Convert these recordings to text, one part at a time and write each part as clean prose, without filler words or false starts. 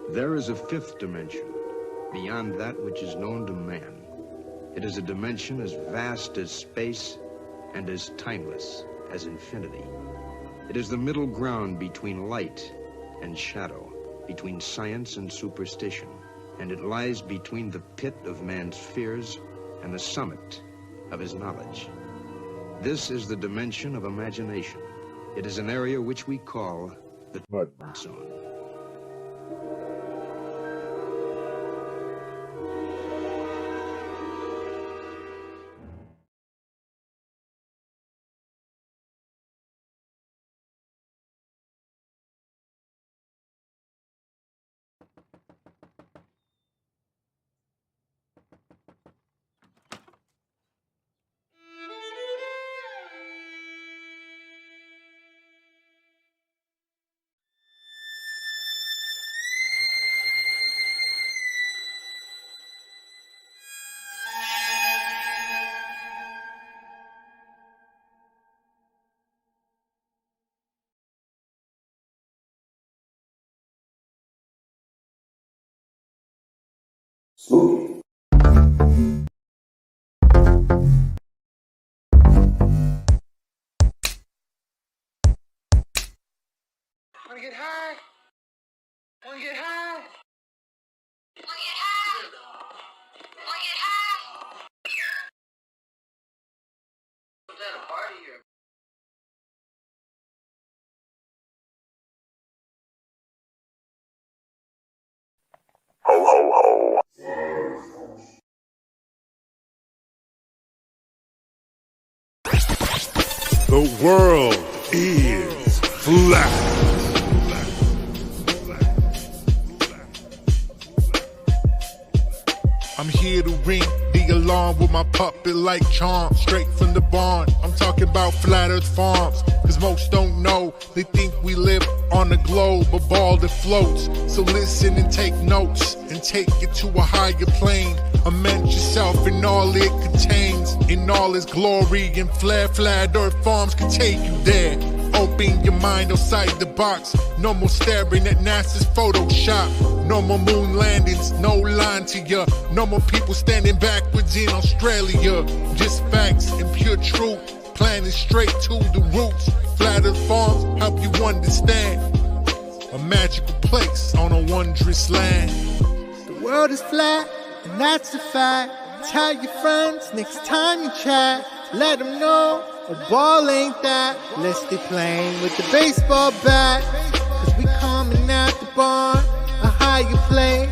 There is a fifth dimension, beyond that which is known to man. It is a dimension as vast as space and as timeless as infinity. It is the middle ground between light and shadow, between science and superstition, and it lies between the pit of man's fears and the summit of his knowledge. This is the dimension of imagination. It is an area which we call the Mud Zone. Spooky. Wanna get high? Wanna get high? Wanna get high? Wanna get high? Was that a party or? Ho ho ho. The world is flat. I'm here to ring the alarm with my puppet-like charm, straight from the barn. I'm talking about Flat Earth Farms, cause most don't know. They think we live on a globe, a ball that floats. So listen and take notes, and take it to a higher plane. Imagine yourself in all it contains, in all its glory, and Flat Earth Farms can take you there. Open your mind outside the box. No more staring at NASA's Photoshop. No more moon landings, no line to ya. No more people standing backwards in Australia. Just facts and pure truth, planning straight to the roots. Flat Earth Farms help you understand. A magical place on a wondrous land. The world is flat, and that's a fact. Tell your friends next time you chat. Let them know a ball ain't that. Let's stay playing with the baseball bat. Cause we coming out the barn, a higher place,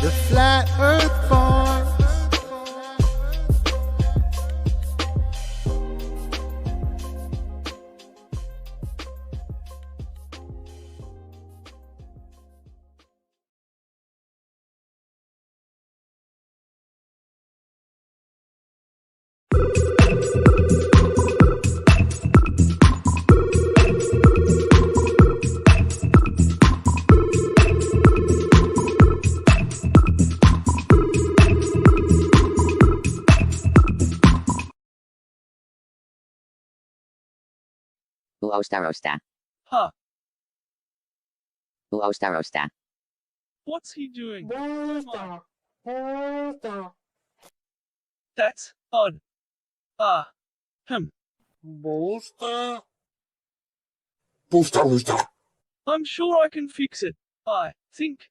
the Flat Earth Farms. Uostarosta. Huh. Uostarosta. What's he doing? That's odd. Booster. Booster, booster. I'm sure I can fix it. I think.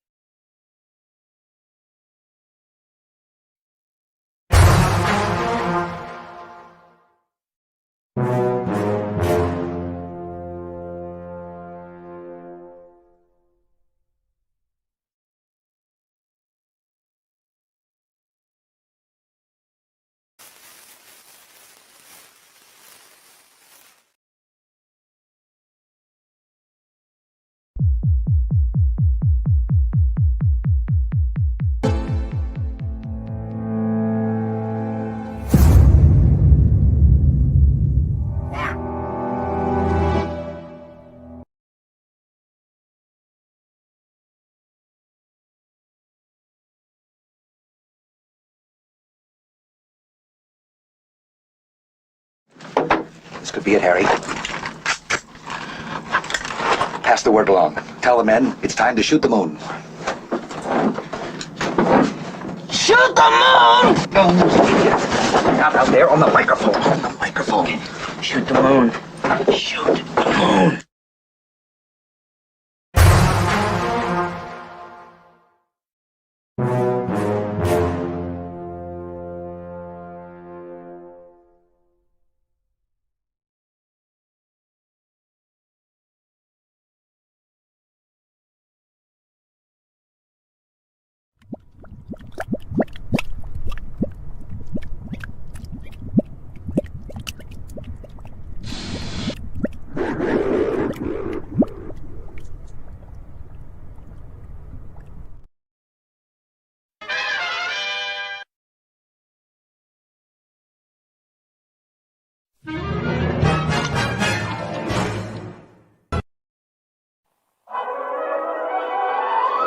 This could be it, Harry. Pass the word along. Tell the men it's time to shoot the moon. the moon! Not out there on the microphone. On the microphone. Shoot the moon. Shoot the moon.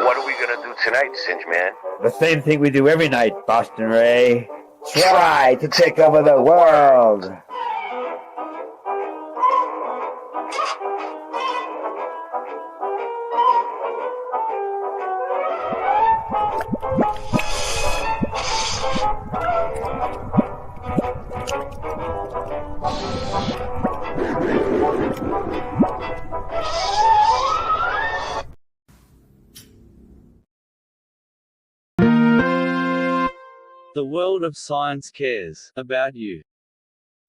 What are we gonna do tonight, Singe Man? The same thing we do every night, Boston Ray. Try to take over the world. The world of science cares about you.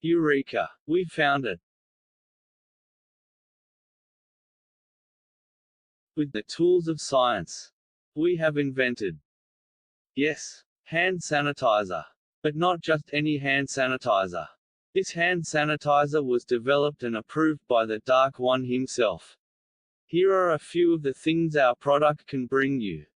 Eureka! We found it. With the tools of science, we have invented, yes, hand sanitizer. But not just any hand sanitizer. This hand sanitizer was developed and approved by the Dark One himself. Here are a few of the things our product can bring you.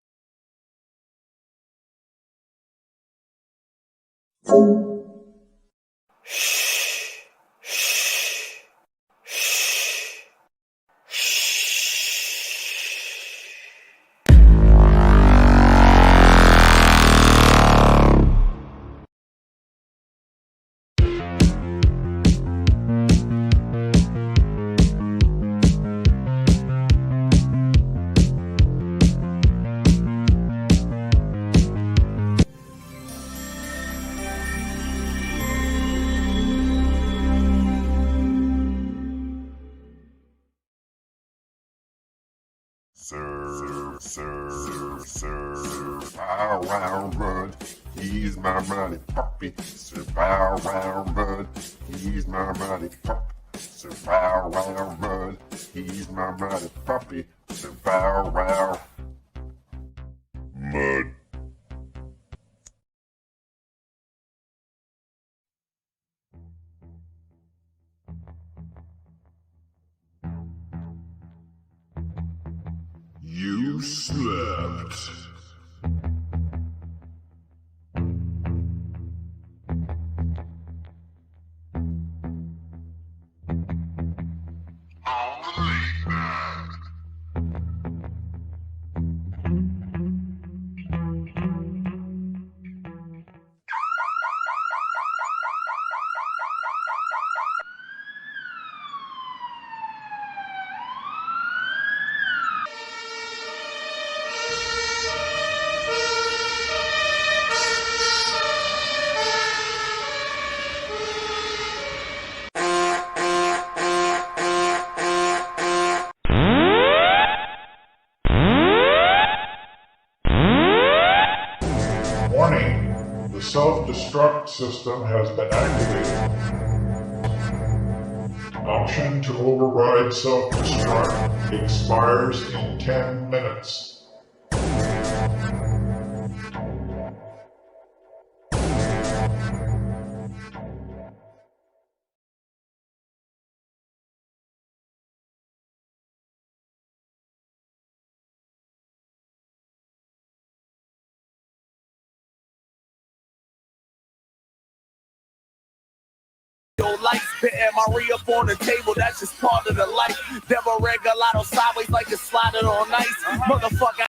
Sir, bow wow run. He's my mighty puppy. Sir, bow wow run. He's my mighty puppy. Sir, bow wow run. He's my mighty puppy. Sir, bow wow. Mud. You slept. Warning, the self-destruct system has been activated. Option to override self-destruct expires in 10 minutes. Your life spitting my re-up on the table, that's just part of the life. Devil regalado sideways like it's sliding on ice. Motherfucker.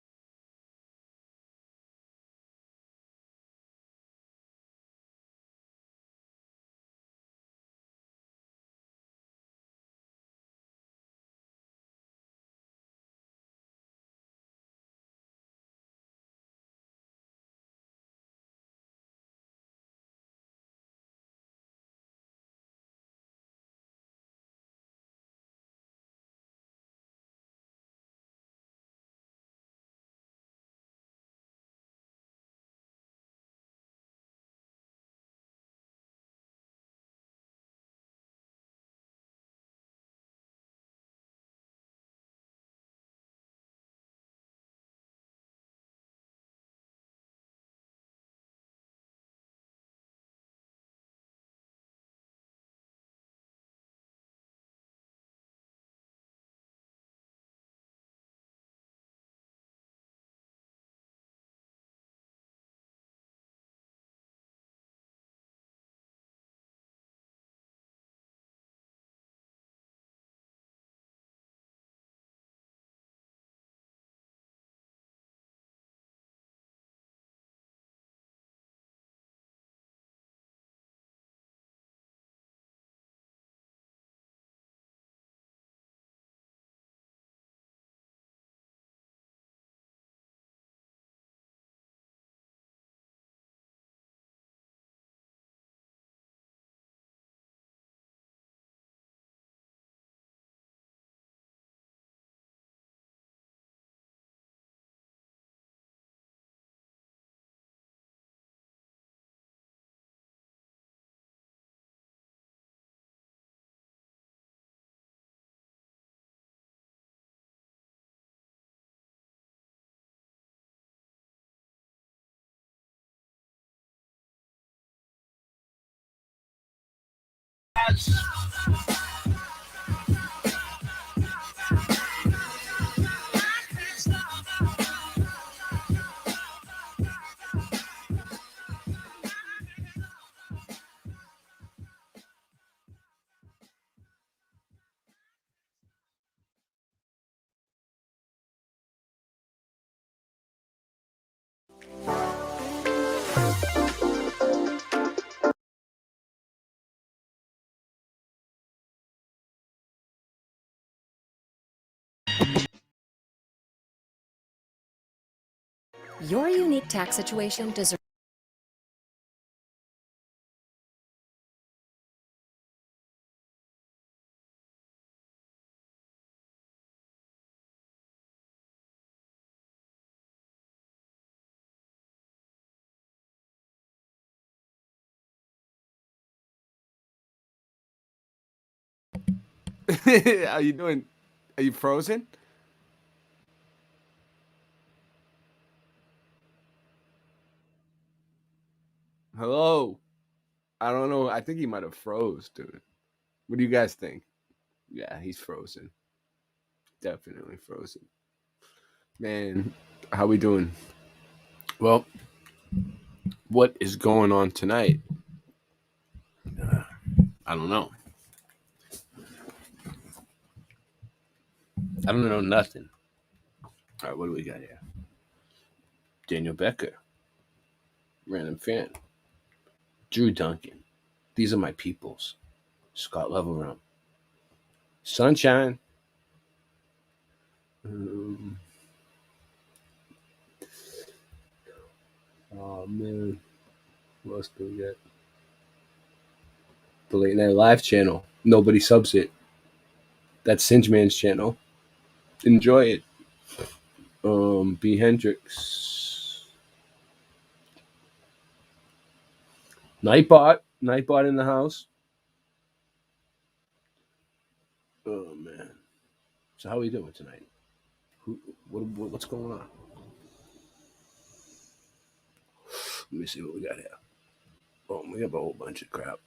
watch. Your unique tax situation deserves. Are you doing? Are you frozen? Hello. I don't know. I think he might have froze, dude. What do you guys think? Yeah, he's frozen. Definitely frozen. Man, how we doing? Well, what is going on tonight? I don't know. I don't know nothing. All right, what do we got here? Daniel Becker, random fan. Drew Duncan. These are my peoples. Scott Levelrum. Sunshine. Oh man, what else do we get? The Late Night Live channel. Nobody subs it. That's Singe Man's channel. Enjoy it. B. Hendrix. Nightbot in the house. Oh man. So how are we doing tonight? What's going on? Let me see what we got here. Oh, we have a whole bunch of crap.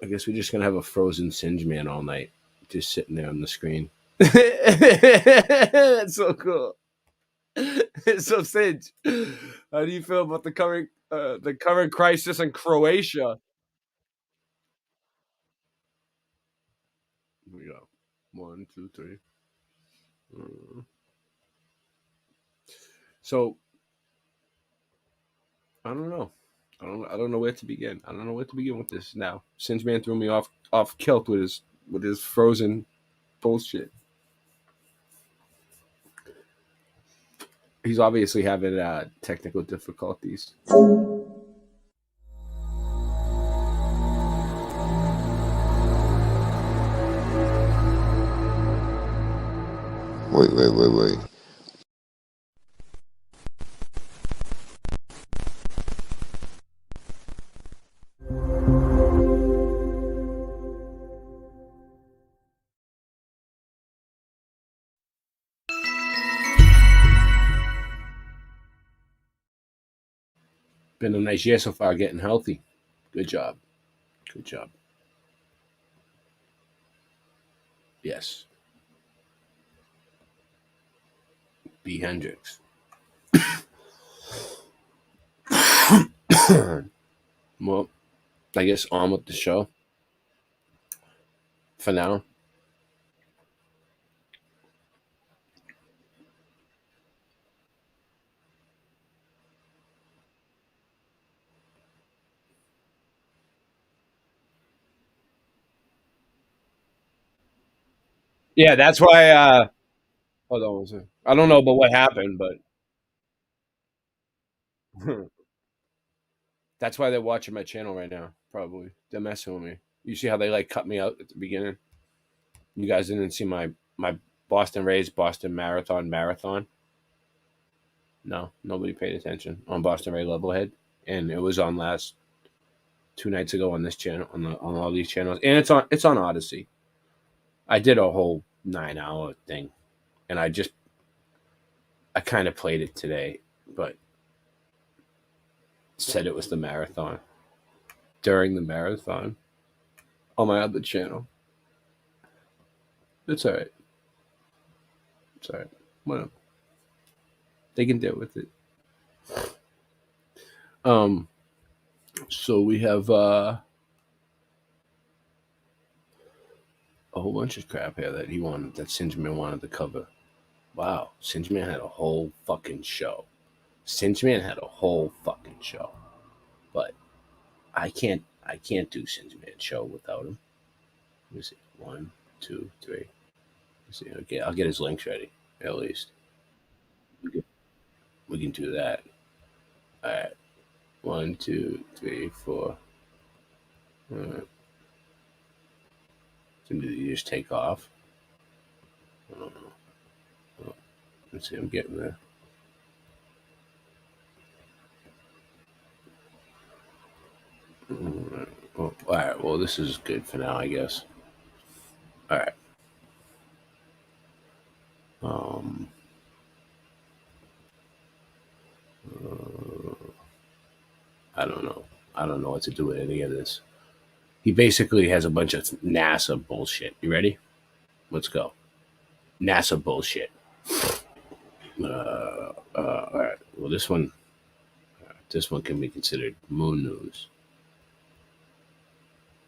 I guess we're just gonna have a frozen Singe Man all night, just sitting there on the screen. That's so cool. So Singe, how do you feel about the current crisis in Croatia? Here we go. 1, 2, 3. So I don't know. I don't know where to begin. I don't know where to begin with this now. Singe Man threw me off kilt with his frozen bullshit. He's obviously having technical difficulties. Wait. Been a nice year so far, getting healthy. Good job. Yes. B. Hendrix. Well, I guess on with the show for now. Yeah, that's why. Hold on one second. I don't know about what happened, but that's why they're watching my channel right now. Probably they're messing with me. You see how they like cut me out at the beginning? You guys didn't see my Boston Rays Boston Marathon. No, nobody paid attention on Boston Ray Levelhead, and it was on last 2 nights ago on this channel on all these channels, and it's on Odyssey. I did a whole 9-hour thing, and I kind of played it today, but said it was the marathon. During the marathon, on my other channel. It's all right. It's all right. Whatever. They can deal with it. So we have a whole bunch of crap here that Singeman wanted to cover. Wow, Singeman had a whole fucking show. But I can't do Singeman show without him. Let me see. 1, 2, 3. Let's see. Okay, I'll get his links ready at least. We can do that. All right. 1, 2, 3, 4. So did you just take off? I don't know. Oh, let's see. I'm getting there. All right. Well, this is good for now, I guess. All right. I don't know. I don't know what to do with any of this. He basically has a bunch of NASA bullshit. You ready? Let's go. NASA bullshit. All right. Well, this one can be considered moon news.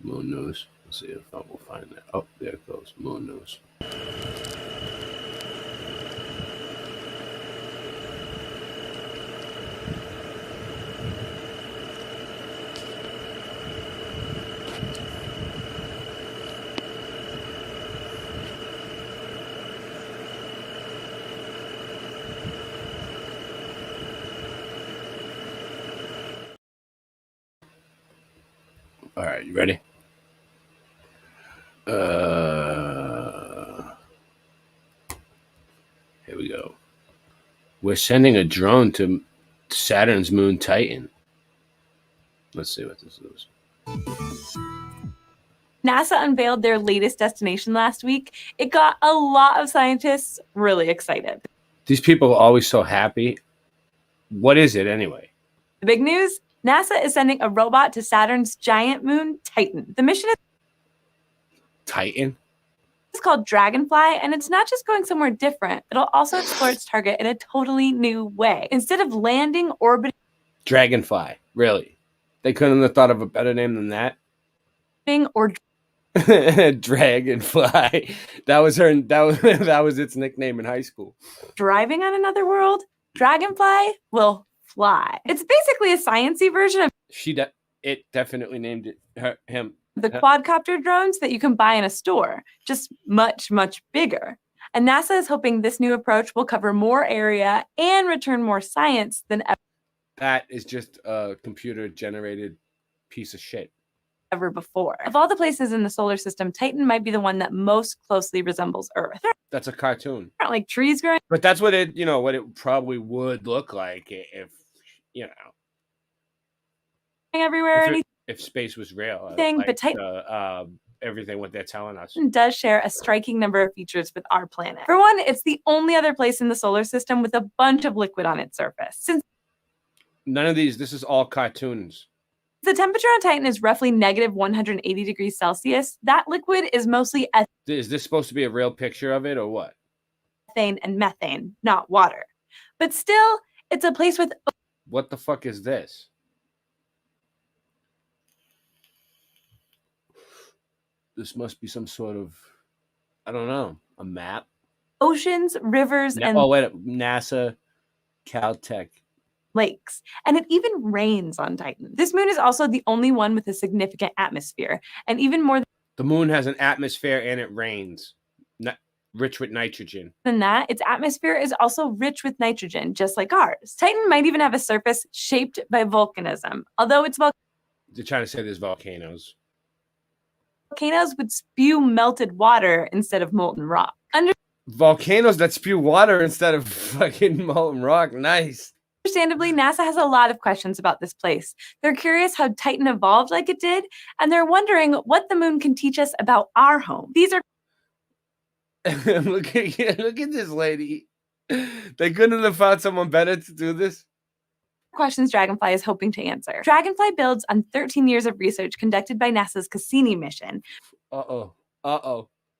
Moon news. Let's see if I will find that. Oh, there it goes. Moon news. All right, you ready? Here we go. We're sending a drone to Saturn's moon Titan. Let's see what this is. NASA unveiled their latest destination last week. It got a lot of scientists really excited. These people are always so happy. What is it anyway? The big news? NASA is sending a robot to Saturn's giant moon, Titan. The mission is Titan? It's called Dragonfly, and it's not just going somewhere different. It'll also explore its target in a totally new way. Instead of landing, orbiting, Dragonfly. Really? They couldn't have thought of a better name than that? or Dragonfly. That was its nickname in high school. driving on another world, Dragonfly will fly. It's basically a sciencey version of It definitely named it him. the quadcopter drones that you can buy in a store, just much, much bigger. And NASA is hoping this new approach will cover more area and return more science than That is just a computer-generated piece of shit. ever before. Of all the places in the solar system, Titan might be the one that most closely resembles Earth. There That's a cartoon. aren't like trees growing But that's what it probably would look like if everywhere. or if space was real. Anything, but everything what they're telling us. Titan does share a striking number of features with our planet. For one, it's the only other place in the solar system with a bunch of liquid on its surface. Since None of these. This is all cartoons. the temperature on Titan is roughly negative 180 degrees Celsius, that liquid is mostly Is this supposed to be a real picture of it or what? ethane and methane, not water. But still, it's a place with What the fuck is this? This must be some sort of, I don't know, a map. oceans, rivers, and NASA, Caltech. lakes. And it even rains on Titan. This moon is also the only one with a significant atmosphere. And even more The moon has an atmosphere and it rains, rich with nitrogen. than that, its atmosphere is also rich with nitrogen, just like ours. Titan might even have a surface shaped by volcanism. Although its They're trying to say there's volcanoes. volcanoes would spew melted water instead of molten rock. Volcanoes that spew water instead of fucking molten rock. Nice. Understandably, NASA has a lot of questions about this place. They're curious how Titan evolved like it did, and they're wondering what the moon can teach us about our home. These are look at this lady. They couldn't have found someone better to do this. questions Dragonfly is hoping to answer. Dragonfly builds on 13 years of research conducted by NASA's Cassini mission. Uh-oh.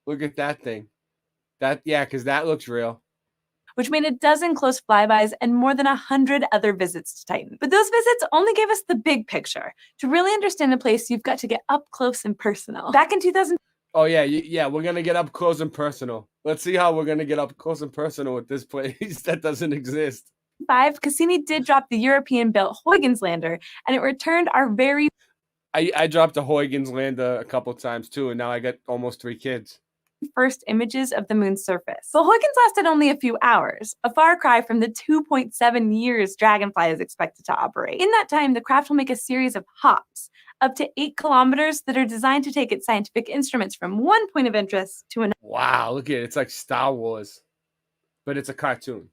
Look at that thing. Because that looks real. Which made a dozen close flybys and more than 100 other visits to Titan. But those visits only gave us the big picture. To really understand a place, you've got to get up close and personal. Back in 2000. Oh, yeah, we're going to get up close and personal. Let's see how we're going to get up close and personal with this place that doesn't exist. Cassini did drop the European-built Huygens lander, and it returned our very... I dropped a Huygens lander a couple times, too, and now I got almost 3 kids. First images of the moon's surface. But Huygens lasted only a few hours, a far cry from the 2.7 years Dragonfly is expected to operate. In that time, the craft will make a series of hops, up to 8 kilometers, that are designed to take its scientific instruments from one point of interest to another. Wow, look at it. It's like Star Wars, but it's a cartoon.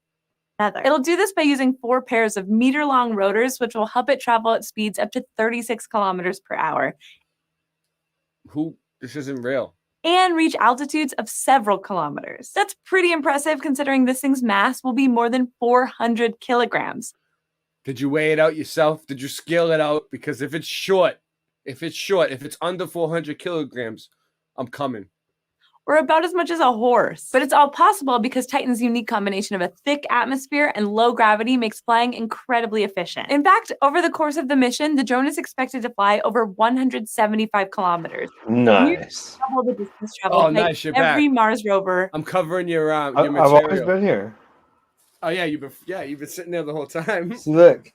It'll do this by using 4 pairs of meter-long rotors, which will help it travel at speeds up to 36 kilometers per hour. This isn't real. And reach altitudes of several kilometers. That's pretty impressive considering this thing's mass will be more than 400 kilograms. Did you weigh it out yourself? Did you scale it out? Because if it's under 400 kilograms, I'm coming. Or about as much as a horse. But it's all possible because Titan's unique combination of a thick atmosphere and low gravity makes flying incredibly efficient. In fact, over the course of the mission, the drone is expected to fly over 175 kilometers. Nice. Double the distance traveled by nice. You're every back. Mars rover. I'm covering your I've material. always been here. Oh yeah, you've been sitting there the whole time. Look.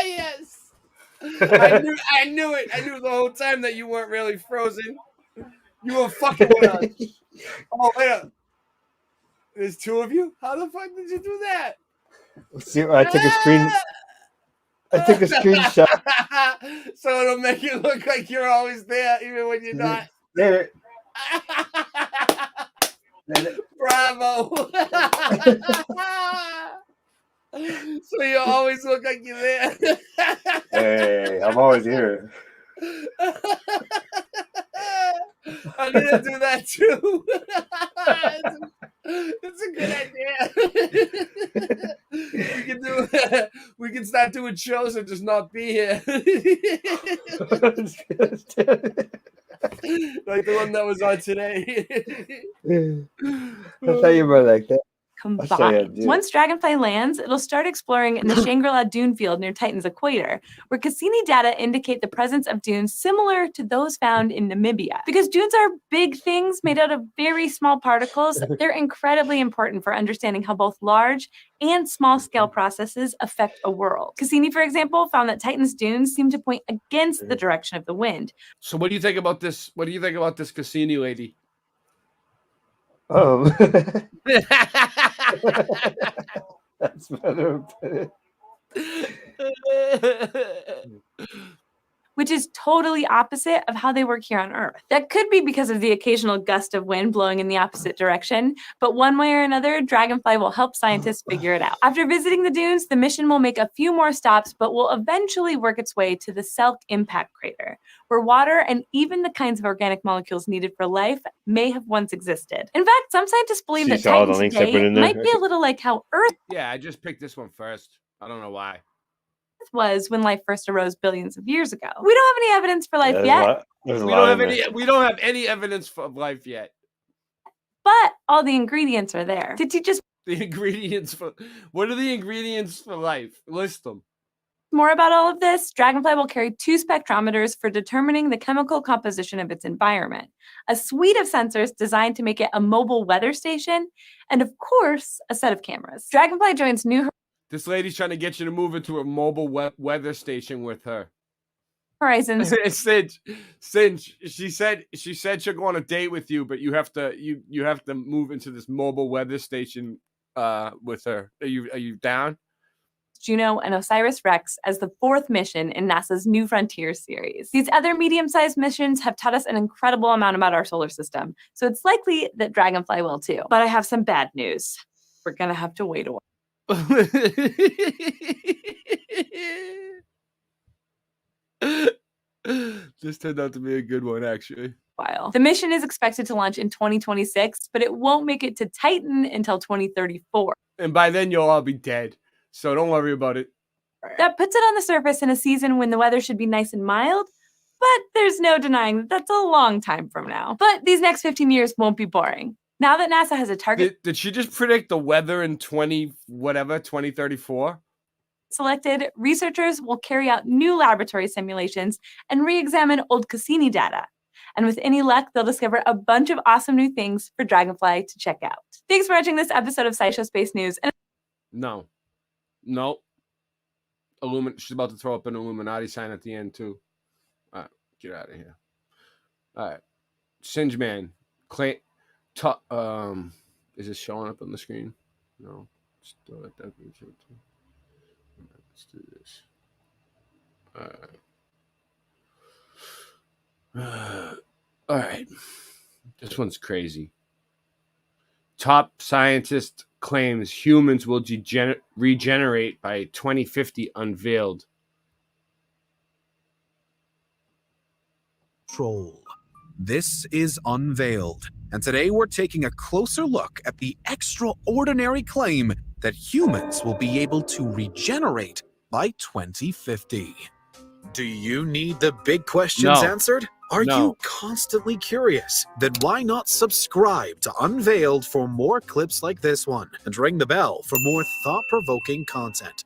Yes. I knew it. I knew the whole time that you weren't really frozen. You were fucking with us. Oh, wait up. There's 2 of you? How the fuck did you do that? See, I took a screenshot. So it'll make it look like you're always there, even when you're not. There. Bravo. So you always look like you're there. Hey, I'm always here. I'm gonna do that too. It's a good idea. We can start doing shows and just not be here. Like the one that was on today. I thought you were like that. Combined. Once Dragonfly lands, it'll start exploring in the Shangri-La dune field near Titan's equator, where Cassini data indicate the presence of dunes similar to those found in Namibia. Because dunes are big things made out of very small particles, they're incredibly important for understanding how both large and small-scale processes affect a world. Cassini, for example, found that Titan's dunes seem to point against the direction of the wind. So what do you think about this? What do you think about this Cassini lady? That's better. Which is totally opposite of how they work here on Earth. That could be because of the occasional gust of wind blowing in the opposite direction, but one way or another, Dragonfly will help scientists figure it out. After visiting the dunes, the mission will make a few more stops, but will eventually work its way to the Selk impact crater, where water and even the kinds of organic molecules needed for life may have once existed. In fact, some scientists believe that Titan today might be a little like how Earth Yeah, I just picked this one first. I don't know why. was when life first arose billions of years ago. We don't have any evidence for life yet. We don't have any evidence for life yet. But all the ingredients are there. Did you just The ingredients for what are the ingredients for life? List them. more about all of this? Dragonfly will carry 2 spectrometers for determining the chemical composition of its environment, a suite of sensors designed to make it a mobile weather station, and of course, a set of cameras. Dragonfly joins New This lady's trying to get you to move into a mobile weather station with her. Horizons. Cinch. She said she'll go on a date with you, but you have to move into this mobile weather station with her. Are you down? Juno and OSIRIS-REx as the 4th mission in NASA's New Frontier series. These other medium-sized missions have taught us an incredible amount about our solar system, so it's likely that Dragonfly will too. But I have some bad news. We're gonna have to wait a while. This turned out to be a good one, actually. The mission is expected to launch in 2026, but it won't make it to Titan until 2034. And by then, you'll all be dead. So don't worry about it. That puts it on the surface in a season when the weather should be nice and mild, but there's no denying that that's a long time from now. But these next 15 years won't be boring. Now that NASA has a target Did she just predict the weather in 2034? selected, researchers will carry out new laboratory simulations and re-examine old Cassini data. And with any luck, they'll discover a bunch of awesome new things for Dragonfly to check out. Thanks for watching this episode of SciShow Space News. No. She's about to throw up an Illuminati sign at the end, too. All right, get out of here. All right. Singe Man. Is it showing up on the screen? No. Let's do this. All right. This one's crazy. Top scientist claims humans will regenerate by 2050 unveiled. Troll. This is Unveiled, and today we're taking a closer look at the extraordinary claim that humans will be able to regenerate by 2050. Do you need the big questions answered? Are you constantly curious? Then why not subscribe to Unveiled for more clips like this one, and ring the bell for more thought-provoking content.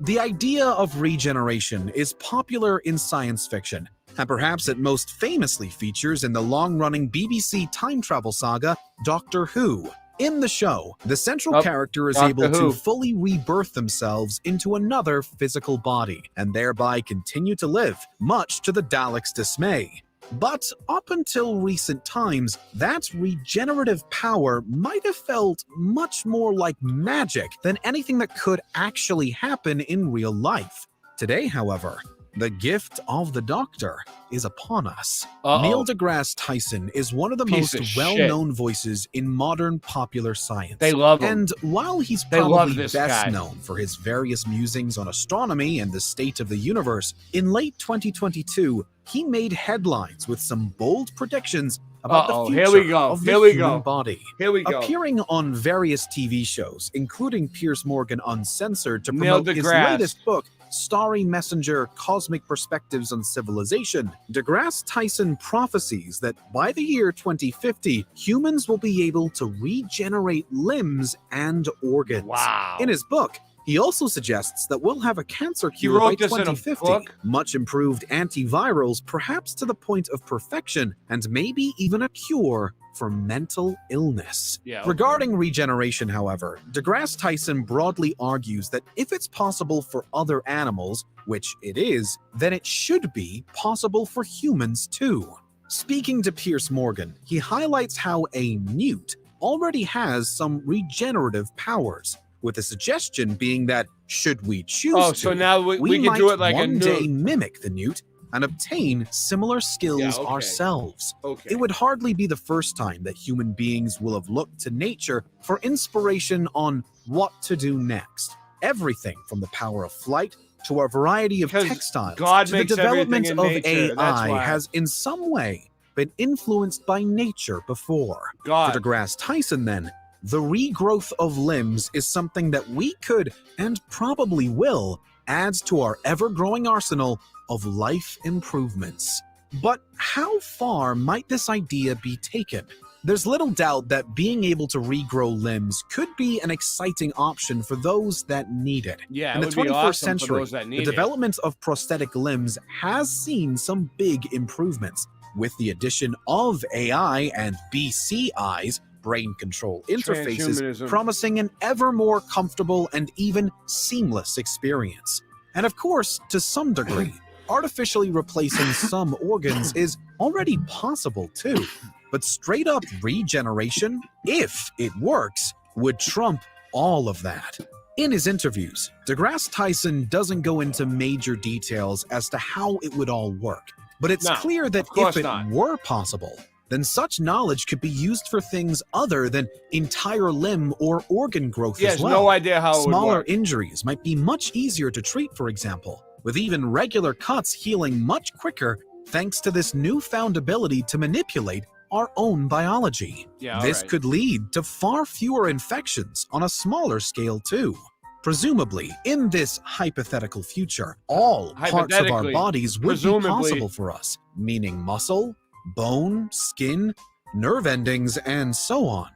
The idea of regeneration is popular in science fiction, and perhaps it most famously features in the long-running BBC time travel saga, Doctor Who. In the show, the central character is able to fully rebirth themselves into another physical body, and thereby continue to live, much to the Daleks' dismay. But up until recent times, that regenerative power might have felt much more like magic than anything that could actually happen in real life. Today, however, the gift of the Doctor is upon us. Neil deGrasse Tyson is one of the most well-known voices in modern popular science. They love him. And while he's probably best known for his various musings on astronomy and the state of the universe, in late 2022, he made headlines with some bold predictions about the future of the human body. Appearing on various TV shows, including Piers Morgan Uncensored, to promote his latest book, Starry Messenger: Cosmic Perspectives on Civilization, deGrasse Tyson prophesies that by the year 2050, humans will be able to regenerate limbs and organs. Wow. In his book, he also suggests that we'll have a cancer cure by 2050, much improved antivirals, perhaps to the point of perfection, and maybe even a cure for mental illness. Regarding regeneration, however, deGrasse Tyson broadly argues that if it's possible for other animals, which it is, then it should be possible for humans too. Speaking to Piers Morgan, he highlights how a newt already has some regenerative powers, with the suggestion being that should we choose to, so now we can do it like one a day newt. mimic the newt and obtain similar skills ourselves. It would hardly be the first time that human beings will have looked to nature for inspiration on what to do next. Everything from the power of flight to a variety of textiles God to the makes development everything of in nature. That's AI why. has in some way been influenced by nature before. God. For deGrasse Tyson, then, the regrowth of limbs is something that we could, and probably will, add to our ever-growing arsenal of life improvements. But how far might this idea be taken? There's little doubt that being able to regrow limbs could be an exciting option for those that need it. Yeah, in it the would be 21st awesome for century, those that the need it. development of prosthetic limbs has seen some big improvements. With the addition of AI and BCIs, brain control interfaces, Transhumanism. promising an ever more comfortable and even seamless experience. And of course, to some degree, artificially replacing some organs is already possible too. But straight up regeneration, if it works, would trump all of that. In his interviews, deGrasse Tyson doesn't go into major details as to how it would all work. But it's clear that if it were possible, then such knowledge could be used for things other than entire limb or organ growth He as has well. no idea how it would Smaller work. injuries might be much easier to treat, for example, with even regular cuts healing much quicker thanks to this newfound ability to manipulate our own biology. Yeah, This alright. could lead to far fewer infections on a smaller scale too. Presumably, in this hypothetical future, all parts of our Hypothetically, bodies would be presumably. possible for us, meaning muscle, bone, skin, nerve endings, and so on.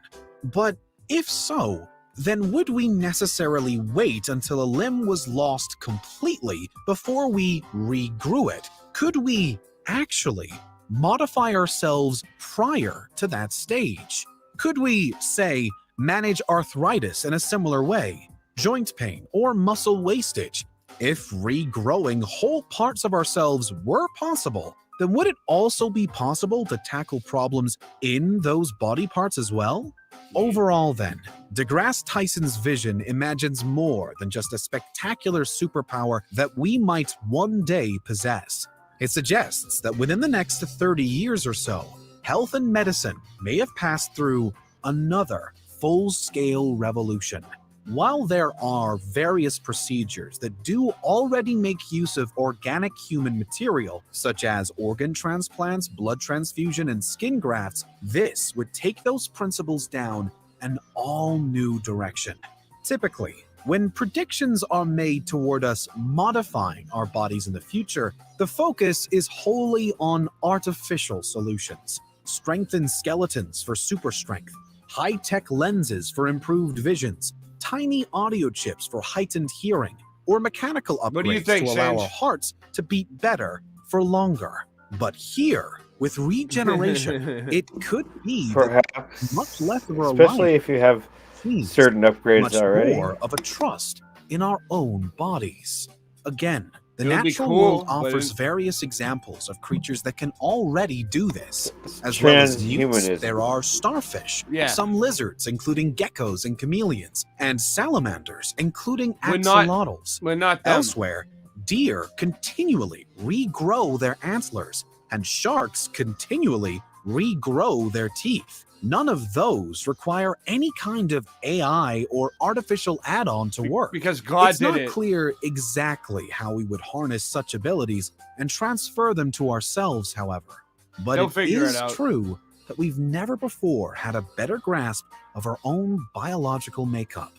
But if so, then would we necessarily wait until a limb was lost completely before we regrew it? Could we actually modify ourselves prior to that stage? Could we, say, manage arthritis in a similar way, joint pain, or muscle wastage? If regrowing whole parts of ourselves were possible, then would it also be possible to tackle problems in those body parts as well? Overall then, deGrasse Tyson's vision imagines more than just a spectacular superpower that we might one day possess. It suggests that within the next 30 years or so, health and medicine may have passed through another full-scale revolution. While there are various procedures that do already make use of organic human material, such as organ transplants, blood transfusion, and skin grafts, this would take those principles down an all-new direction. Typically, when predictions are made toward us modifying our bodies in the future, the focus is wholly on artificial solutions. Strengthened skeletons for super strength, high-tech lenses for improved visions, tiny audio chips for heightened hearing, or mechanical What do you upgrades think, to allow Sage? our hearts to beat better for longer. But here, with regeneration, it could be that Perhaps, much less of our especially life if you have needs certain upgrades much already. more of a trust in our own bodies. Again, the It would be natural cool, world but offers it- various examples of creatures that can already do this. As well as newts, Transhumanism. there are starfish, Yeah. some lizards, including geckos and chameleons, and salamanders, including We're not- axolotls. We're not them. Elsewhere, deer continually regrow their antlers, and sharks continually regrow their teeth. None of those require any kind of AI or artificial add-on to work. Because God it's did not it. clear exactly how we would harness such abilities and transfer them to ourselves, however. But They'll it figure is it out. true that we've never before had a better grasp of our own biological makeup.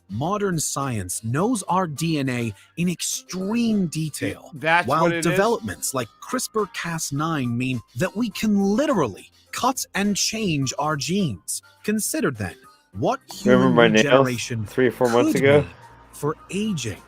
Modern science knows our DNA in extreme detail, That's while what it is? developments like CRISPR-Cas9 mean that we can literally cut and change our genes. Consider then what Remember human my nails regeneration 3 or 4 months could ago? be for aging.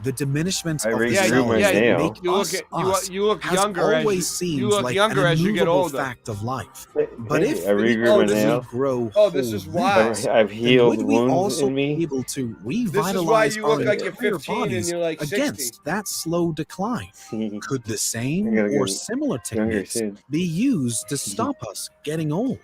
The diminishment I of the regrew cells my that nail. make You look us at- us you look has younger as always you- seemed you look like younger an as you get immovable older. fact of life. Hey, But if I regrew my we nail. grow Oh, this is whole why. roots, I've then healed would we wounds also in me. be able to This is why revitalize you our look like you're entire 15 and bodies you're like 60. against that slow decline? Could the same I gotta or get similar younger techniques soon. be used to stop us getting old?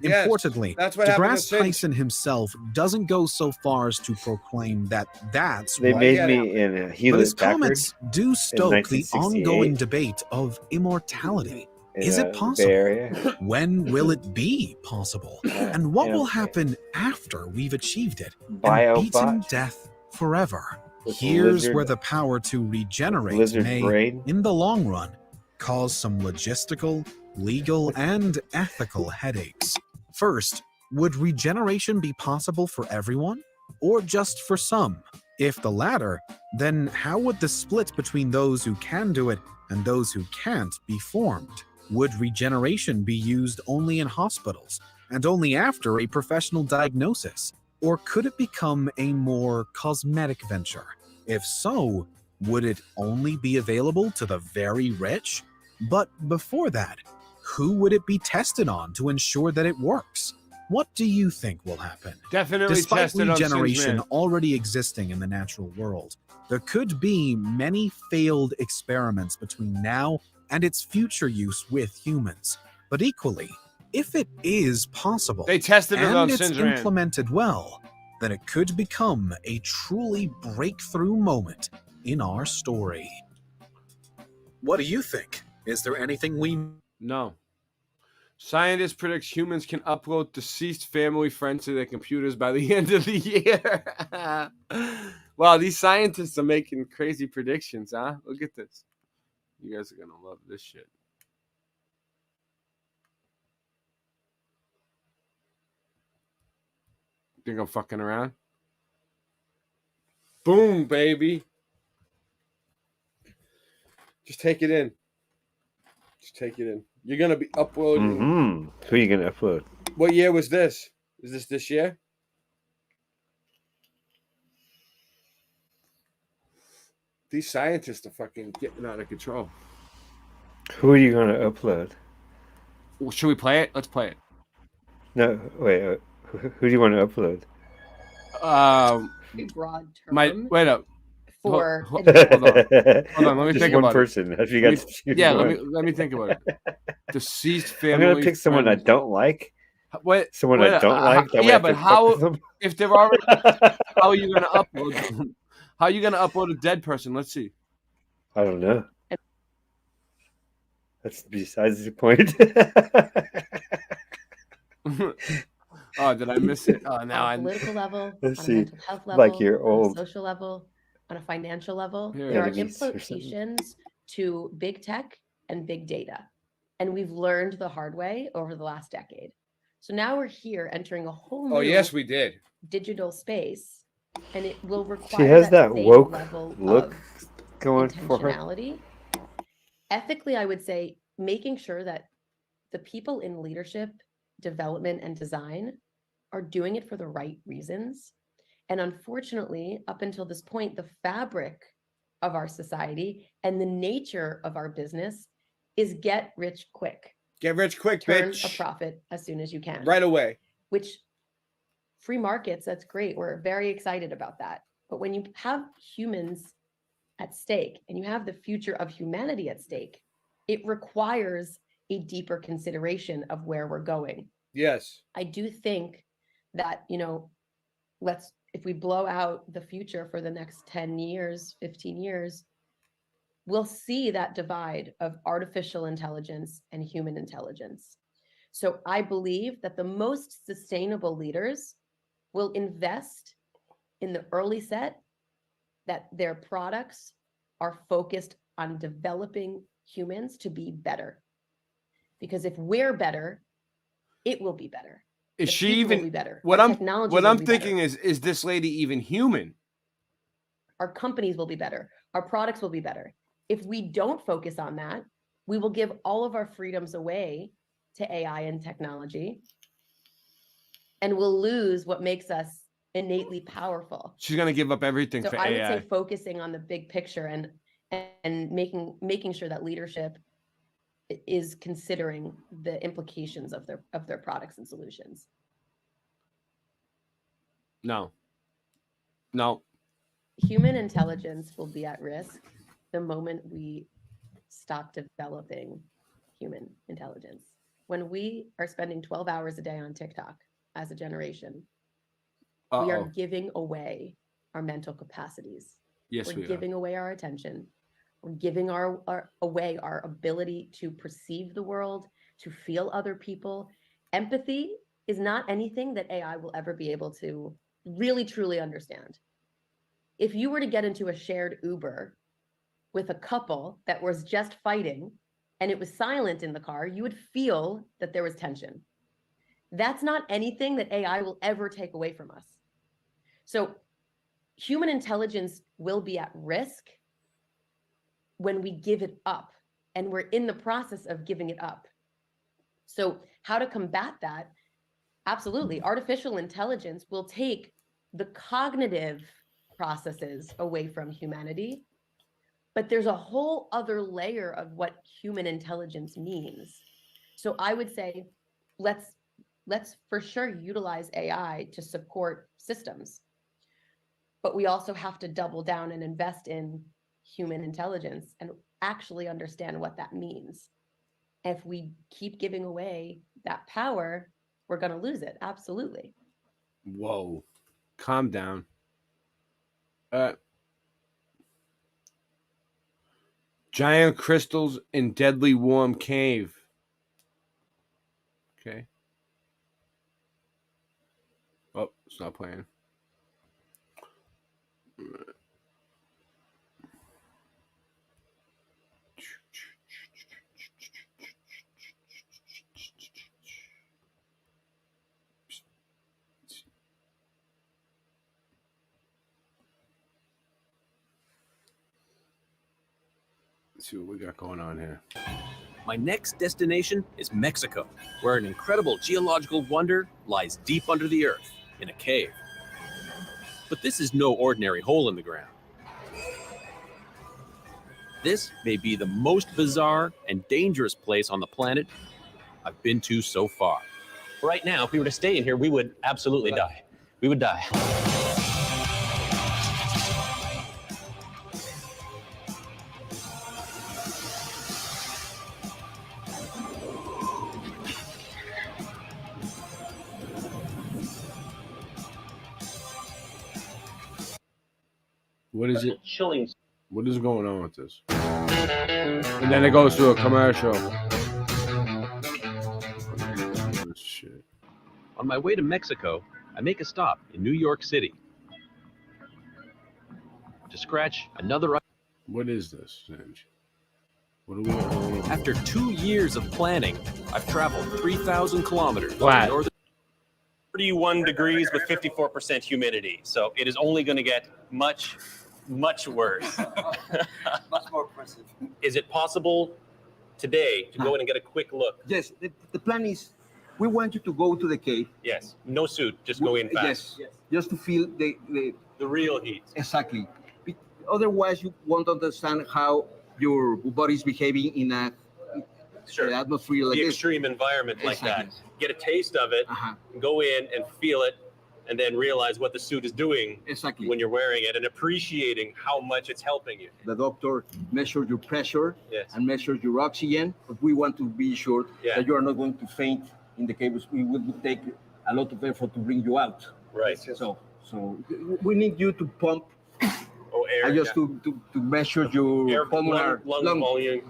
Yes, Importantly, that's what happened to deGrasse Singe. Tyson himself doesn't go so far as to proclaim that that's They what made will me happen. in But heal his it backwards. comments do stoke the 1968 ongoing debate of immortality. in Is the it Bay possible? Area. When will it be possible? And what will happen after we've achieved it and beaten Biobot death forever? with Here's lizard- where the power to regenerate lizard may, brain. in the long run, cause some logistical, legal, and ethical headaches. First, would regeneration be possible for everyone, or just for some? If the latter, then how would the split between those who can do it and those who can't be formed? Would regeneration be used only in hospitals and only after a professional diagnosis? Or could it become a more cosmetic venture? If so, would it only be available to the very rich? But before that, who would it be tested on to ensure that it works? What do you think will happen? Definitely Despite tested on Singe regeneration Man. already existing in the natural world, there could be many failed experiments between now and its future use with humans. But equally, if it is possible They tested it and on it's Singe Man. implemented well, then it could become a truly breakthrough moment in our story. What do you think? Is there anything we... No. Scientists predict humans can upload deceased family friends to their computers by the end of the year. Wow, these scientists are making crazy predictions, huh? Look at this. You guys are going to love this shit. Think I'm fucking around? Boom, baby. Just take it in. Just take it in. You're gonna be uploading. Mm-hmm. Who are you gonna upload? What year was this? Is this year? These scientists are fucking getting out of control. Who are you gonna upload? Well, should we play it? Let's play it. No, wait. Who do you want to upload? A broad term. Wait up. For hold on. Hold on. Let me Just think one about person. it. Have you got? Let me think about it. Deceased family. I'm gonna pick someone I don't like. Wait, someone I don't like. That way I yeah, can but fuck how? with them. If they're already, how are you gonna upload them? How are you gonna upload a dead person? Let's see. I don't know. That's besides the point. Oh, did I miss it? Oh, now on I. a political level, Let's on see. a mental health level, Like you're on old. a social level, on a financial level. Here There are it is, or something. implications to big tech and big data. And we've learned the hard way over the last decade. So now we're here entering a whole new Oh yes, we did. digital space, and it will require She has that same woke level look of going for her. intentionality. Ethically, I would say making sure that the people in leadership, development, and design are doing it for the right reasons. And unfortunately, up until this point, the fabric of our society and the nature of our business is get rich quick. Get rich quick, Turn bitch. a profit as soon as you can. Right away. Which free markets, that's great. We're very excited about that. But when you have humans at stake and you have the future of humanity at stake, it requires a deeper consideration of where we're going. Yes. I do think that, if we blow out the future for the next 10 years, 15 years, we'll see that divide of artificial intelligence and human intelligence. So I believe that the most sustainable leaders will invest in the early set, that their products are focused on developing humans to be better. Because if we're better, it will be better. Is The she people will even be better? What Our I'm technologies what will I'm be thinking better. is this lady even human? Our companies will be better. Our products will be better. If we don't focus on that, we will give all of our freedoms away to AI and technology, and we'll lose what makes us innately powerful. She's gonna give up everything So for I would AI. say focusing on the big picture and making sure that leadership is considering the implications of their products and solutions. No. Human intelligence will be at risk the moment we stop developing human intelligence. When we are spending 12 hours a day on TikTok as a generation, we are giving away our mental capacities. Yes, We're we are. giving away our attention. We're giving away our ability to perceive the world, to feel other people. Empathy is not anything that AI will ever be able to really, truly understand. If you were to get into a shared Uber with a couple that was just fighting and it was silent in the car, you would feel that there was tension. That's not anything that AI will ever take away from us. So human intelligence will be at risk when we give it up, and we're in the process of giving it up. So how to combat that? Absolutely. Artificial intelligence will take the cognitive processes away from humanity, but there's a whole other layer of what human intelligence means. So I would say, let's for sure utilize AI to support systems, but we also have to double down and invest in human intelligence and actually understand what that means. If we keep giving away that power, we're going to lose it. Absolutely. Whoa. Calm down. Giant crystals in deadly warm cave. Okay. Oh, it's not playing. see what we got going on here. My next destination is Mexico, where an incredible geological wonder lies deep under the earth in a cave. But this is no ordinary hole in the ground. This may be the most bizarre and dangerous place on the planet I've been to so far. Right now, if we were to stay in here, we would absolutely die. We would die. What is it? Chilling. What is going on with this? And then it goes to a commercial. Oh, shit. On my way to Mexico, I make a stop in New York City to scratch another. What is this, Singe? What are we doing? After 2 years of planning, I've traveled 3,000 kilometers. Wow. Northern 31 degrees with 54% humidity. So it is only going to get much worse. Much more impressive. Is it possible today to go in and get a quick look? Yes, the plan is we want you to go to the cave. Yes. No suit, just go in fast. Yes, just to feel the real heat. Exactly. Otherwise, you won't understand how your body is behaving in a atmosphere like the this. extreme environment like Exactly. that. Get a taste of it, go in and feel it, and then realize what the suit is doing when you're wearing it and appreciating how much it's helping you. The doctor measures your pressure and measures your oxygen, but we want to be sure that you are not going to faint in the cave. We would take a lot of effort to bring you out. Right. So we need you to pump air, just to measure your pulmonary lung volume.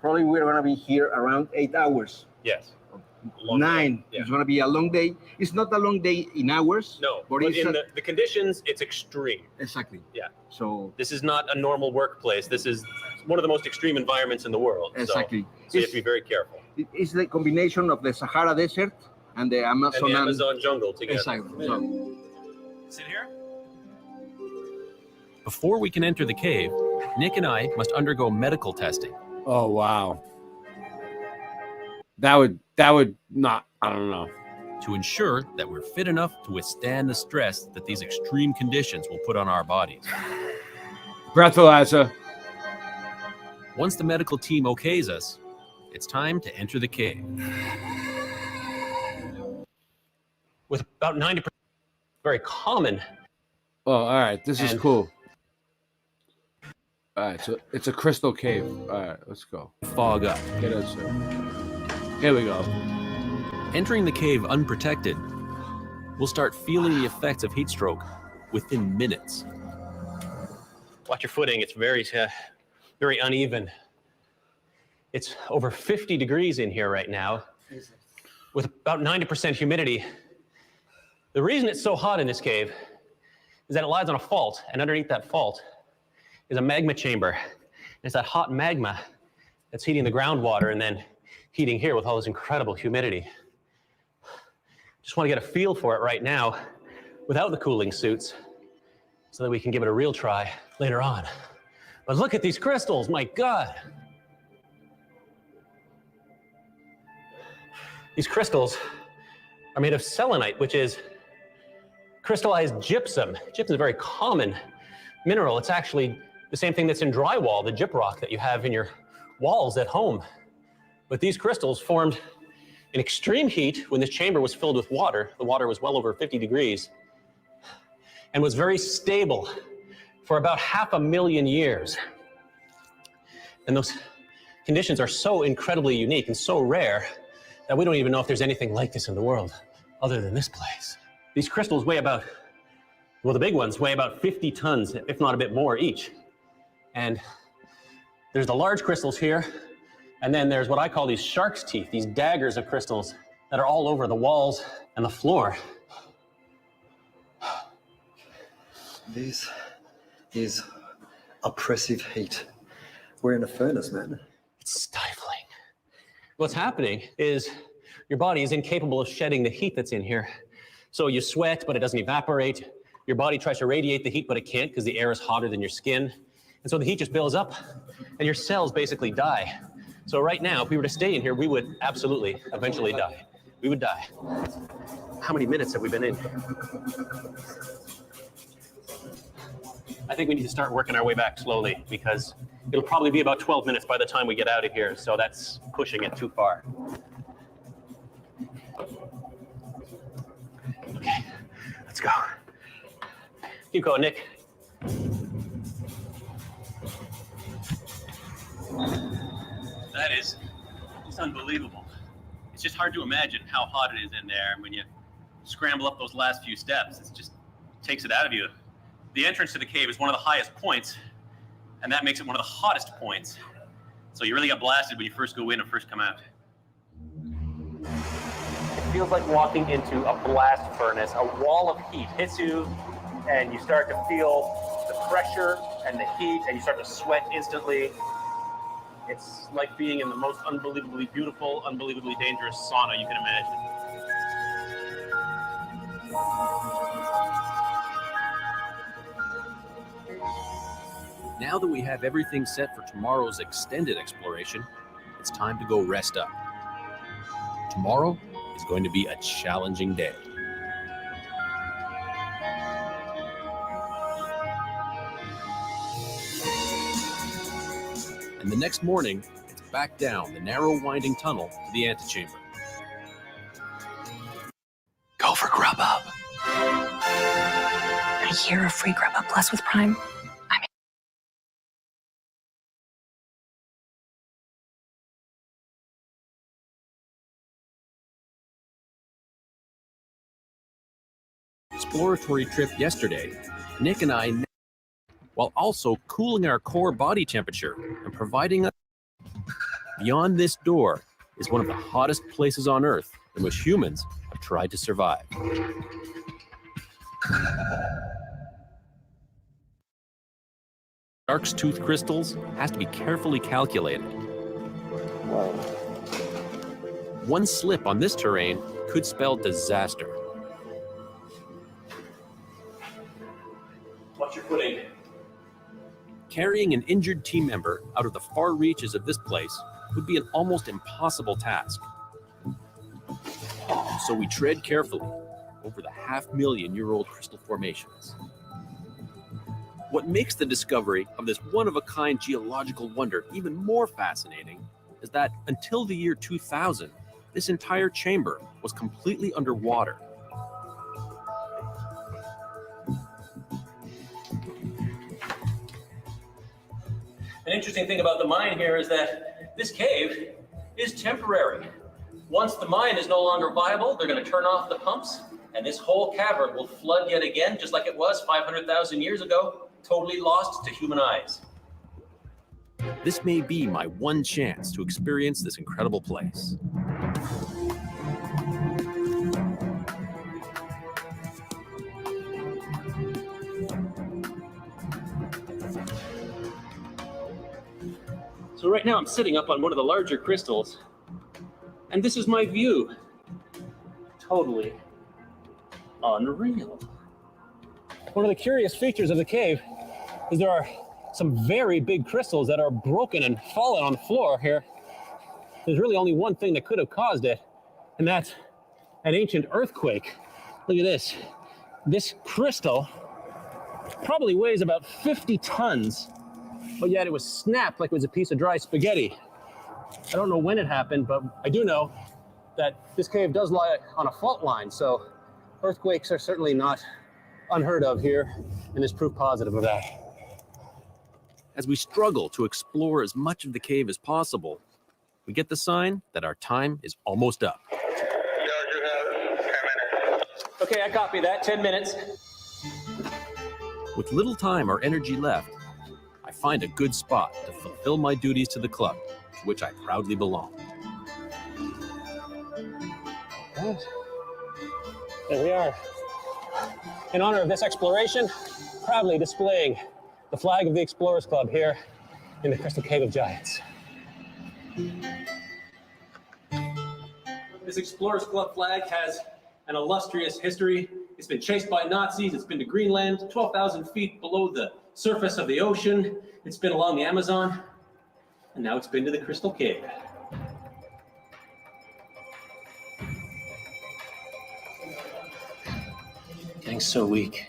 Probably we're going to be here around 8 hours. Yes. 9. It's going to be a long day. It's not a long day in hours. No, but in the conditions, it's extreme. Exactly. Yeah. So this is not a normal workplace. This is one of the most extreme environments in the world. Exactly. So you have to be very careful. It's the combination of the Sahara Desert and the Amazon, and the Amazon jungle together. Exactly. So, sit here. Before we can enter the cave, Nick and I must undergo medical testing. Oh, wow. That would not, I don't know. To ensure that we're fit enough to withstand the stress that these extreme conditions will put on our bodies. Breathalyzer. Once the medical team okays us, it's time to enter the cave. With about 90%, very common. Oh, all right. This is cool. All right, so it's a crystal cave. All right, let's go. Fog up. Get us there. Here we go. Entering the cave unprotected, we'll start feeling the effects of heat stroke within minutes. Watch your footing. It's very uneven. It's over 50 degrees in here right now with about 90% humidity. The reason it's so hot in this cave is that it lies on a fault, and underneath that fault is a magma chamber. And it's that hot magma that's heating the groundwater and then heating here with all this incredible humidity. Just want to get a feel for it right now without the cooling suits so that we can give it a real try later on. But look at these crystals, my God. These crystals are made of selenite, which is crystallized gypsum. Gypsum is a very common mineral. It's actually the same thing that's in drywall, the gyprock that you have in your walls at home. But these crystals formed in extreme heat when this chamber was filled with water. The water was well over 50 degrees and was very stable for about 500,000 years. And those conditions are so incredibly unique and so rare that we don't even know if there's anything like this in the world other than this place. These crystals weigh about, well, the big ones weigh about 50 tons, if not a bit more each. And there's the large crystals here, and then there's what I call these shark's teeth, these daggers of crystals that are all over the walls and the floor. This is oppressive heat. We're in a furnace, man. It's stifling. What's happening is your body is incapable of shedding the heat that's in here. So you sweat, but it doesn't evaporate. Your body tries to radiate the heat, but it can't because the air is hotter than your skin. And so the heat just builds up and your cells basically die. So right now, if we were to stay in here, we would absolutely eventually die. We would die. How many minutes have we been in? I think we need to start working our way back slowly because it'll probably be about 12 minutes by the time we get out of here. So that's pushing it too far. Okay, let's go. Keep going, Nick. That is, it's unbelievable. It's just hard to imagine how hot it is in there. And when you scramble up those last few steps, it just takes it out of you. The entrance to the cave is one of the highest points, and that makes it one of the hottest points. So you really get blasted when you first go in and first come out. It feels like walking into a blast furnace. A wall of heat hits you, and you start to feel the pressure and the heat, and you start to sweat instantly. It's like being in the most unbelievably beautiful, unbelievably dangerous sauna you can imagine. Now that we have everything set for tomorrow's extended exploration, it's time to go rest up. Tomorrow is going to be a challenging day. And the next morning, it's back down the narrow winding tunnel to the antechamber. Go for Grubhub. I hear a free Grubhub Plus with Prime. Exploratory trip yesterday, Nick and I, while also cooling our core body temperature and providing us. Beyond this door is one of the hottest places on Earth in which humans have tried to survive. Shark's tooth crystals has to be carefully calculated. One slip on this terrain could spell disaster. Watch your footing. Carrying an injured team member out of the far reaches of this place would be an almost impossible task. So we tread carefully over the 500,000-year-old crystal formations. What makes the discovery of this one-of-a-kind geological wonder even more fascinating is that until the year 2000, this entire chamber was completely underwater. An interesting thing about the mine here is that this cave is temporary. Once the mine is no longer viable, they're going to turn off the pumps, and this whole cavern will flood yet again, just like it was 500,000 years ago, totally lost to human eyes. This may be my one chance to experience this incredible place. So right now I'm sitting up on one of the larger crystals, and this is my view. Totally unreal. One of the curious features of the cave is there are some very big crystals that are broken and fallen on the floor here. There's really only one thing that could have caused it, and that's an ancient earthquake. Look at this. This crystal probably weighs about 50 tons. But yet it was snapped like it was a piece of dry spaghetti. I don't know when it happened, but I do know that this cave does lie on a fault line, so earthquakes are certainly not unheard of here, and there's proof positive of that. As we struggle to explore as much of the cave as possible, we get the sign that our time is almost up. Okay, I copy that. 10 minutes. With little time or energy left, I find a good spot to fulfill my duties to the club, to which I proudly belong. There we are. In honor of this exploration, proudly displaying the flag of the Explorers Club here in the Crystal Cave of Giants. This Explorers Club flag has an illustrious history. It's been chased by Nazis. It's been to Greenland, 12,000 feet below the surface of the ocean, it's been along the Amazon, and now it's been to the Crystal Cave. Getting so weak.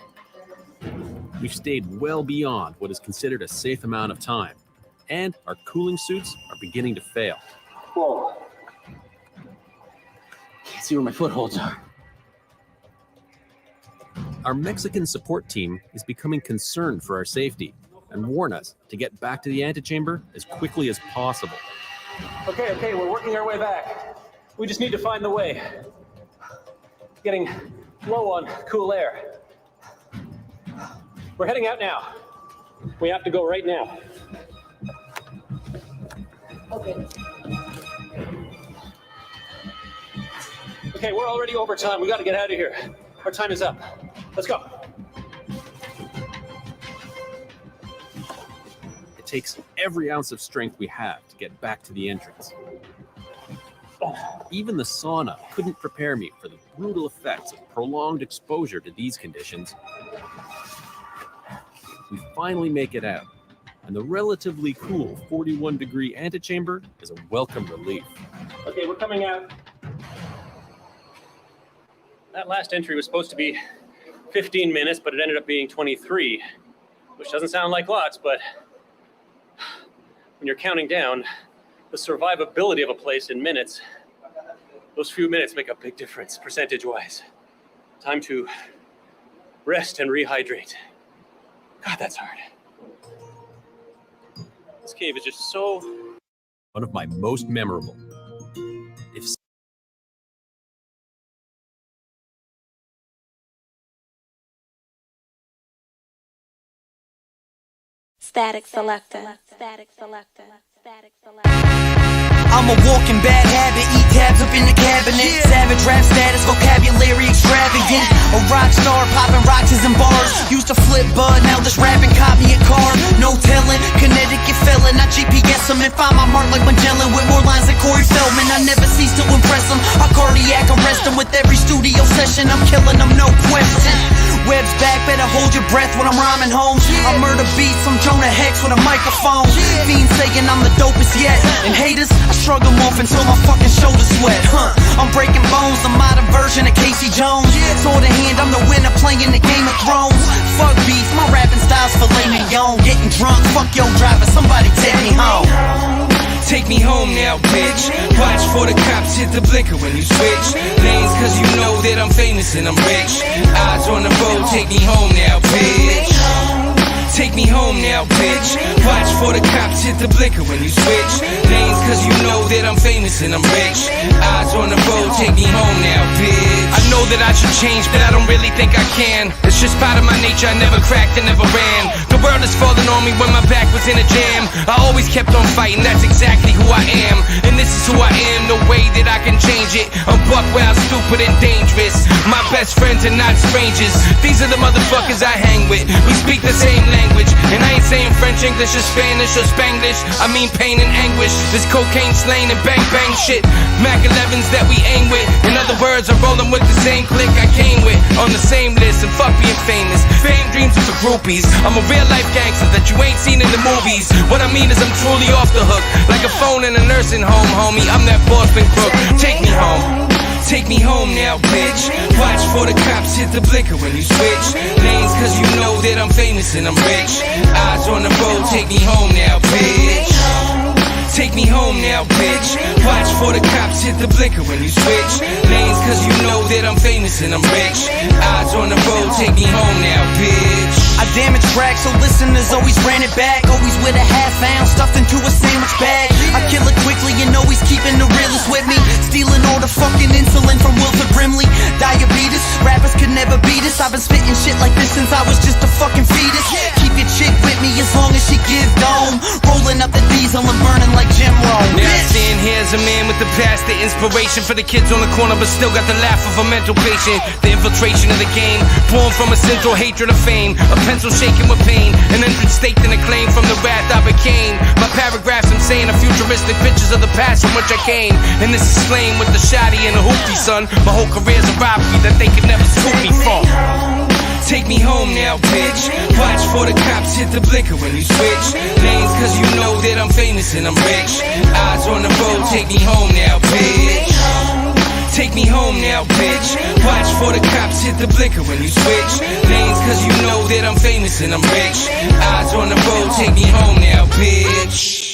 We've stayed well beyond what is considered a safe amount of time, and our cooling suits are beginning to fail. Whoa. Can't see where my footholds are. Our Mexican support team is becoming concerned for our safety and warn us to get back to the antechamber as quickly as possible. Okay, we're working our way back. We just need to find the way. Getting low on cool air. We're heading out now. We have to go right now. Okay, we're already over time. We got to get out of here. Our time is up. Let's go. It takes every ounce of strength we have to get back to the entrance. Even the sauna couldn't prepare me for the brutal effects of prolonged exposure to these conditions. We finally make it out, and the relatively cool 41-degree antechamber is a welcome relief. Okay, we're coming out. That last entry was supposed to be 15 minutes, but it ended up being 23, which doesn't sound like lots, but when you're counting down the survivability of a place in minutes, those few minutes make a big difference percentage-wise. Time to rest and rehydrate. God, that's hard. This cave is just so... One of my most memorable. If Static Selector. I'm a walking bad habit, eat tabs up in the cabinet. Savage rap status, vocabulary extravagant. A rock star, popping rocks and bars. Used to flip bud, now this rapping caught me a car. No telling, Connecticut felon. I GPS him and find my mark like Magellan with more lines than Corey Feldman. I never cease to impress him. I cardiac arrest him with every studio session. I'm killing them, no question. Web's back, better hold your breath when I'm rhyming home. I murder beats, I'm Jonah Hex with a microphone. Fiends saying I'm the dopest yet. And haters, I shrug them off until my fucking shoulders sweat. I'm breaking bones, the modern version of Casey Jones. Sword in hand, I'm the winner playing the Game of Thrones. Fuck beef, my rapping style's filet mignon. Getting drunk, fuck your driver, somebody take me home. Take me home now, bitch. Watch for the cops hit the blinker when you switch lanes, cause you know that I'm famous and I'm rich. Eyes on the road, take me home now, bitch. Take me home now, bitch. Watch for the cops hit the blinker when you switch lanes, cause you know that I'm famous and I'm rich. Eyes on the road, take me home now, bitch. I know that I should change, but I don't really think I can. It's just part of my nature, I never cracked and never ran. The world is falling on me when my back was in a jam. I always kept on fighting, that's exactly who I am. And this is who I am, no way that I can change it. I'm buck wild, stupid and dangerous. My best friends are not strangers. These are the motherfuckers I hang with. We speak the same language, and I ain't saying French, English, or Spanish, or Spanglish. I mean pain and anguish. This cocaine slaying and bang bang shit. Mac 11s that we aim with. In other words, I'm rolling with the same clique I came with. On the same list, and fuck being famous. Fame dreams are for groupies. I'm a real life gangster that you ain't seen in the movies. What I mean is I'm truly off the hook, like a phone in a nursing home, homie. I'm that Boston crook. Take me home. Take me home now, bitch. Watch for the cops hit the blinker when you switch lanes, cause you know that I'm famous and I'm rich. Eyes on the road, take me home now, bitch. Take me home now, bitch. Watch for the cops hit the blinker when you switch lanes, cause you know that I'm famous and I'm rich. Eyes on the road, take me home now, bitch. I damage tracks, so listeners always ran it back. Always with a half ounce stuffed into a sandwich bag. I kill it quickly and always keeping the realest with me. Stealing all the fucking insulin from Wilford Brimley. Diabetes, rappers could never beat us. I've been spitting shit like this since I was just a fucking fetus. Keep your chick with me as long as she give dome. Rolling up the diesel and burning like Jim Rome. Now I stand here as a man with the past, the inspiration for the kids on the corner, but still got the laugh of a mental patient. The infiltration of the game, born from a central hatred of fame. A pencil shaking with pain, an entrance staked in a claim from the wrath I became. My paragraphs I'm saying are futuristic pictures of the past from which I came. And this is slain with the shotty and the hoopty, son. My whole career's a robbery that they could never scoop me from. Take me home now, bitch. Watch for the cops hit the blinker when you switch lanes, cause you know that I'm famous and I'm rich. Eyes on the road, take me home now, bitch. Take me home now, bitch. Watch for the cops hit the blinker when you switch lanes, cause you know that I'm famous and I'm rich. Eyes on the road, take me home now, bitch.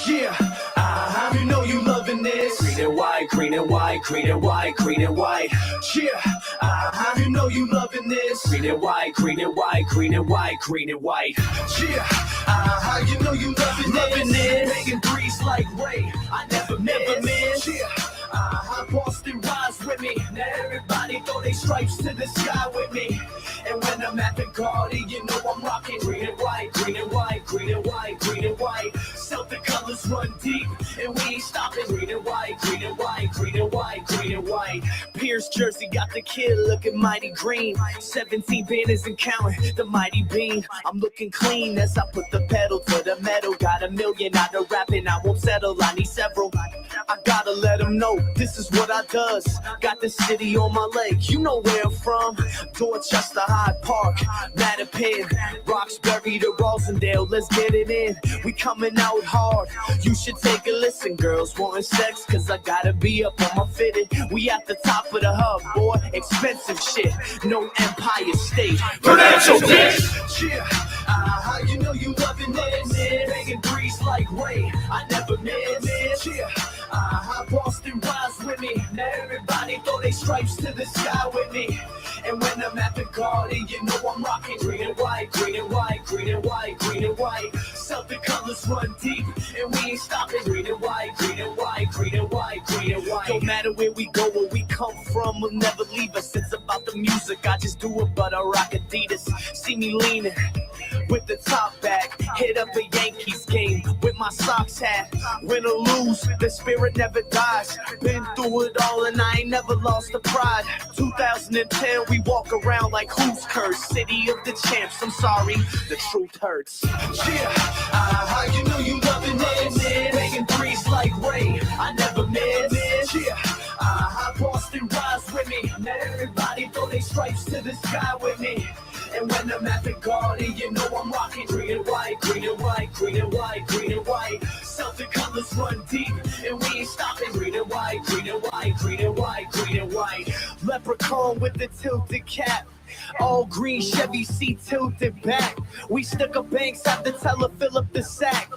Yeah, you know you loving this. Green and white, green and white, green and white, green and white. Yeah, you know you loving this. Green and white, green and white, green and white, green and white. Yeah, you know you loving this. Making breeze like Ray, I never miss. Yeah, Boston rise with me. Now everybody throw their stripes to the sky with me. And when I'm at the Garden, you know I'm rocking green and white, green and white, green and white, green and white. Celtic colors run deep, and we ain't stopping. Green and white, green and white, green and white, green and white. Pierce jersey got the kid looking mighty green. 17 banners and counting the mighty beam. I'm looking clean as I put the pedal to the metal. Got $1 million out of rapping, I won't settle. I need several. I gotta let them know this is what I does. Got the city on my leg, you know where I'm from. Dorchester, Hyde Park, Mattapan, Roxbury to Rosendale, let's get it in. We coming out hard, you should take a listen. Girls wanting sex, cause I gotta be up on my fitted. We at the top of the hub, boy, expensive shit. No Empire State, financial dick. Yeah, you know you loving this. Making breeze like Ray, I never miss. Yeah, Boston rise with me. Now everybody throw their stripes to the sky with me. And when I'm at the Garden, you know I'm rocking green and white, green and white, green and white, green and white. Celtic colors run deep, and we ain't stopping. Green and white, green and white, green and white, green and white. Don't matter where we go, where we come from, we'll never leave us. It's about the music, I just do it, but I rock Adidas. See me leaning with the top back, hit up a Yankees game with my socks hat. Win or lose, the spirit never dies. Been through it all and I ain't never lost the pride. 2010, we walk around like who's cursed? City of the champs, I'm sorry, the truth hurts. Yeah, you know you loving this. Making threes like Ray, I never miss. Yeah, Boston rise with me. Now everybody throw their stripes to the sky with me. And when I'm at the Garden, you know I'm rocking green and white, green and white, green and white, green and white. Celtic colors run deep, and we ain't stopping. Green and white, green and white, green and white, green and white. Leprechaun with the tilted cap. All green Chevy seat tilted back. We stuck up banks at the teller, fill up the sack.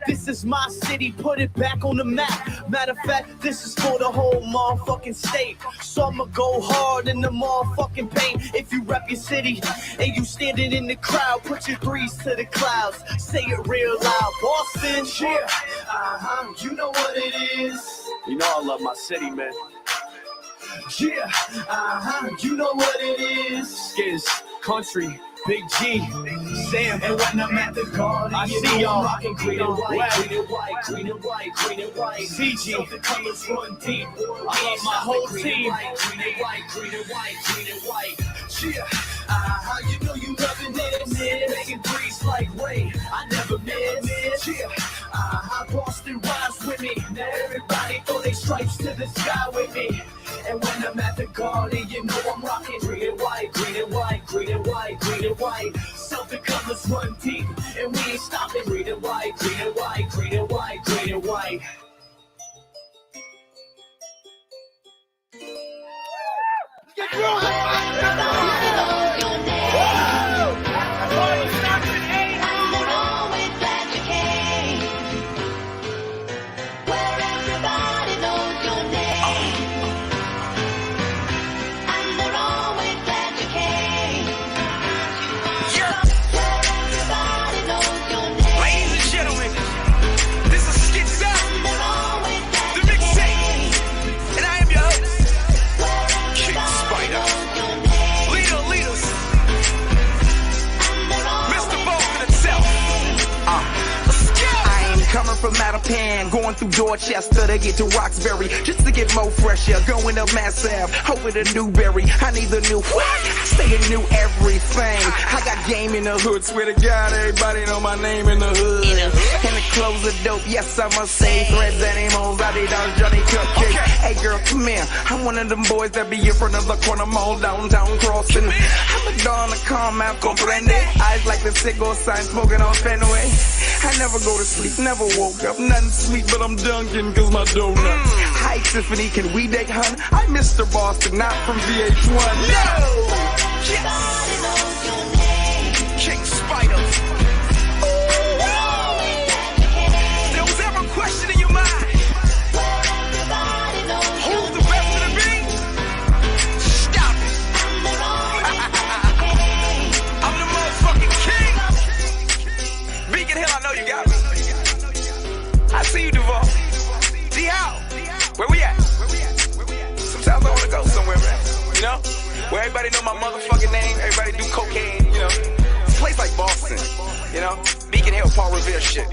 This is my city, put it back on the map. Matter of fact, this is for the whole motherfucking state. So I'ma go hard in the motherfucking paint. If you rep your city and you standing in the crowd, put your threes to the clouds. Say it real loud, Boston. Yeah, you know what it is. You know I love my city, man. Yeah, you know what it is. Skiz, country, Big G, Sam. And when I'm at the Garden, I see y'all rocking green and white, green and white, green and white, green and white. CG, the colors run deep. I love my whole team. Green and white, green and white, green and white. Yeah, you know you loving this. Making threes like Ray, I never miss. Yeah, Boston rise with me. Now everybody throw their stripes to the sky with me. And when I'm at the Garden, you know I'm rocking green and white, green and white, green and white, green and white. Celtic colors run deep, and we ain't stopping. Green and white, green and white, green and white, green and white. From Mattapan, going through Dorchester to get to Roxbury, just to get more fresh air. Going up Mass Ave, over to Newberry. I need the new what? I say a new everything. I got game in the hood, swear to God, everybody know my name in the hood. And the clothes are dope, yes I must say. Threads and emos, I did on Johnny Cupcake. Okay. girl, come here. I'm one of them boys that be in front of the corner mall downtown crossing. I'm a dawn to calm out, comprende. Eyes like the cigar sign smoking on Fenway. I never go to sleep, never woke up, nothing sweet, but I'm Dunkin' cause my donuts. Hi Tiffany, can we date, hun? I'm Mr. Boston, not from VH1. No! Yes! King Spider. There was ever a question in your mind? Who's the best of the beat? Stop it. I'm the motherfucking king. Beacon Hill, I know you got me. I see you, Duval. D-How, where we at? Sometimes I wanna go somewhere, man. You know? Where everybody know my motherfucking name, everybody do cocaine, you know? It's a place like Boston, you know? Beacon Hill, Paul Revere shit.